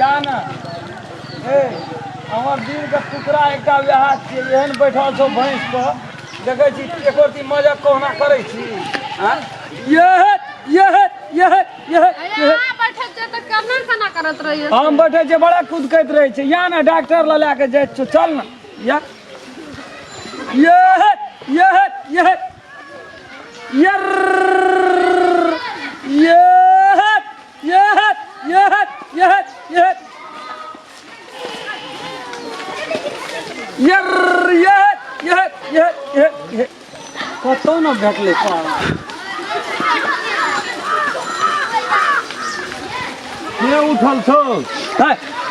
या ना ए हमर दिल के टुकड़ा एकटा वएह छियै एहन बैठल छौ भैंस पर देखै छी एको रती मजा कहना करै छी हां ये बैठे छै त करना खाना करत रहिए हम बैठे छै बड़ा कुदकैत रहै छै या ना डॉक्टर ल लेके जाइ छौ चल ना या कतौ न भेटलै के उठल छौ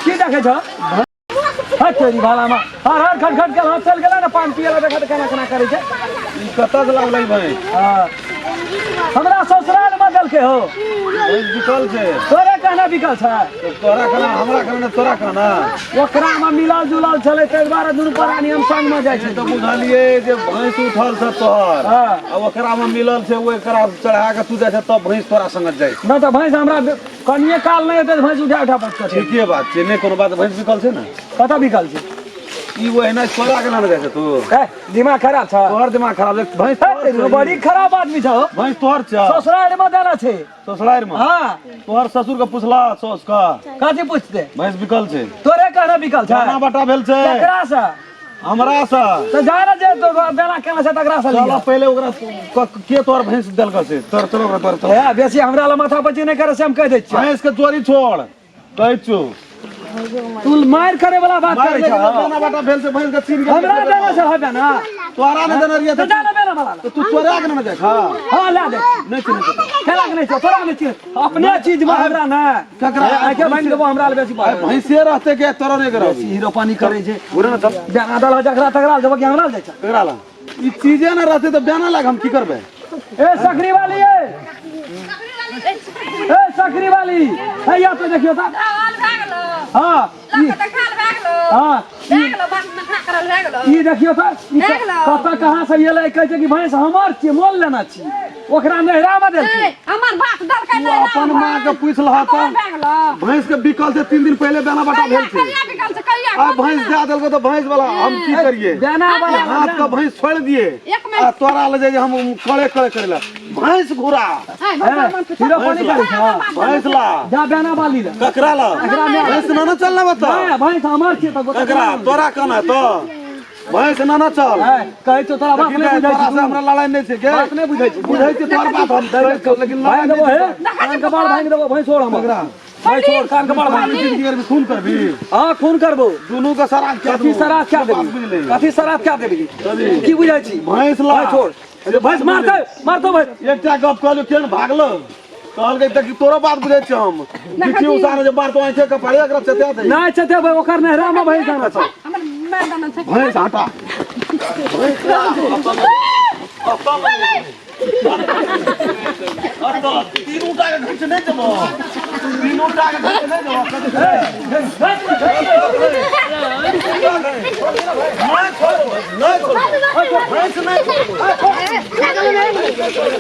की देखे छौ तेरी भालामा हर हर खट के हाथ चल गेला ना पानी पियला देखा केना केना करे छै कतऽ से लागलै भाई हमरा ससुराल में देलके हो बिकल छै तोरे कहना बिकल छै तोरा खाना हमरा खाना तोरा खाना ओकरा में मिलल जुलल छलै ताहि दुआरे दुनू प्राणी हम संग में जाइ छै तो बुझलिए जे भैंस उठल छ तोहर अब ओकरा में मिलल छै ओकरा चढ़ा के तू जाइ छ तब भैंस तोरा संग जाइ न त भैंस हमरा कनिए काल नहीं हेतै भैंस उठा पट के ठीके बात छै नहीं कोनो बात भैंस बिकल छै ना कतऽ बिकल छै ई ओहिना तोरा के नाम जाइ छ तू दिमाग खराब छ तोहर दिमाग खराब छै भैंस बड़ी खराब आदमी छ भैंस तोहर छ ससुराल में देना छै ससुराल में हां तोहर ससुर के पुछला सस का काजी पूछते भैंस बिकल छै तोरे कहना बिकल छै खाना बटा भेल छै केकरा से हमरा से त जाना जे तो बेला केना से तकरा से चला पहले ओकरा के तोहर भैंस देलक छै तोर चलो ओकरा तोर ए बेसी हमरा ल माथा पची नहीं करे से हम कह दै छी भैंस के चोरी छोड़ कहै छु तू मार करे वाला बात करे छ खाना बटा भेल छै भैंस के छीन के हमरा देना से हबे ना तोरा ने देना रिया तो जाना बेला वाला तो तू चोरा के ना देख हां ला दे नहीं चिन्ह खेला के नहीं छ तोरा नहीं चिन्ह अपने चीज में हमरा ना ककरा आके बन देबो हमरा ल बेसी बात भैंसे रहते के तोरा नहीं करो हीरो पानी करे छै बुरे ना तब जाना दल जकरा तकरा देबो कि हमरा ल जाय छ ककरा ला ई चीजे ना रहते तो ब्याना लाग हम की करबे ए सकरी वाली ए सकरी वाली है या तो देखियो त हां हां ई देखियो त कत कहां से ये लै कहै छै कि भैंस हमर छी मोल लेना छी ओकरा नहरा में देल छै हमर बात दलकै तू अपन मां के पूछ लहा त भैंस के बिकल से 3 दिन पहले बेना बटा भेल छै आ भैंस दे देलको तो भैंस वाला हम की करिए बेना वाला हाथ का भैंस छोड़ दिए आ तोरा ले जाए हम कड़े करेला भैंस घुरा हीरो पानी करे छ भैंस ला जा बेना वाली ला ककरा ला भैंस ना चलना बता भैंस हमर छी त ककरा तोरा कहना तो भैंस ना चल कहै तो तोरा बात नहीं बुझै छी हमरा लड़ाई नहीं छै के बात नहीं बुझै छी बुझै छी तोर बात हम लेकिन भाई देबो हे कान के बाल भांग देबो भैंस छोड़ हमरा भाई छोड़ कान के बाल भांग जिंदगी में खून करबी हां खून करबो दोनों का शराब क्या कथी शराब क्या देबी कथी शराब क्या देबी की बुझै छी भैंस ला छोड़ भैंस मार तो भाई एकटा गप कहलियो केन भागलो कहलकै त कि तोरा बात बुझै छी हम किछि उसाने जे बार तो आइ छै कपाड़े एकरा चते दे नहीं चते भाई ओकर नहरा में भैंस आना छ भैंस हटा तीन उठा के घर से नहीं जबो तीन उठा के घर से नहीं जबो भैंस नहीं छोड़ो